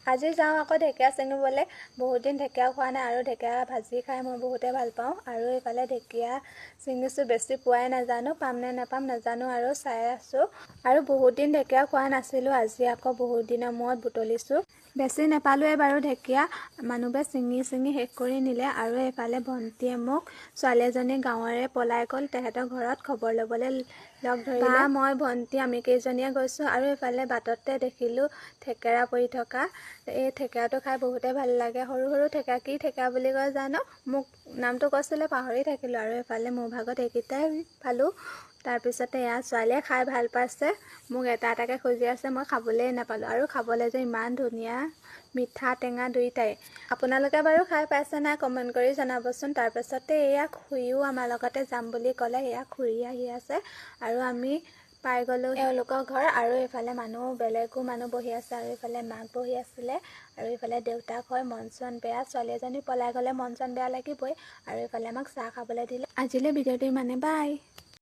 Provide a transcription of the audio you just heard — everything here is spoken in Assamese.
আজি যাওঁ আকৌ ঢেকীয়া ছিঙিবলৈ। বহুত দিন ঢেকীয়া খোৱা নাই আৰু ঢেকীয়া ভাজি খাই মই বহুতে ভাল পাওঁ। আৰু এইফালে ঢেকীয়া ছিঙিছোঁ, বেছি পোৱাই নাজানো, পাম নে নাপাম নাজানো আৰু চাই আছোঁ। আৰু বহুত দিন ঢেকীয়া খোৱা নাছিলোঁ, আজি আকৌ বহুত দিনৰ মূৰত বুটলিছোঁ। বেছি নাপালোৱে বাৰু ঢেকীয়া, মানুহবোৰে ছিঙি শেষ কৰি নিলে। আৰু এইফালে ভণ্টিয়ে মোক ছোৱালী এজনী গাঁৱৰে পলাই গ'ল, তেহেঁতৰ ঘৰত খবৰ ল'বলৈ লগ ধৰিলে। মই ভণ্টি আমি কেইজনীয়ে গৈছোঁ। আৰু এইফালে বাটতে দেখিলোঁ থেকেৰা পৰি থকা। এই থেকেৰাটো খাই বহুতে ভাল লাগে। সৰু সৰু থেকেৰা, কি থেকেৰা বুলি কয় জানো, মোক নামটো কৈছিলে পাহৰি থাকিলোঁ। আৰু এইফালে মোৰ ভাগত এইকেইটাই পালোঁ। তাৰপিছতে এয়া ছোৱালীয়ে খাই ভাল পাইছে, মোক এটা এটাকৈ খুজি আছে, মই খাবলৈই নাপালোঁ। আৰু খাবলৈ যে ইমান ধুনীয়া, মিঠা টেঙা দুইটাই। আপোনালোকে বাৰু খাই পাইছে নাই কমেণ্ট কৰি জনাবচোন। তাৰপিছতে এয়া খুৰীও আমাৰ লগতে যাম বুলি ক'লে, এয়া খুৰী আহি আছে আৰু আমি পাই গ'লোঁ এওঁলোকৰ ঘৰ। আৰু এইফালে বেলেগো মানুহ বহি আছে, আৰু এইফালে মাক বহি আছিলে, আৰু এইফালে দেউতাক হয়। মন চন বেয়া, ছোৱালী এজনী পলাই গ'লে মন চন বেয়া লাগিবই। আৰু এইফালে আমাক চাহ খাবলৈ দিলে। আজিলৈ ভিডিঅ'টো ইমানে, বাই।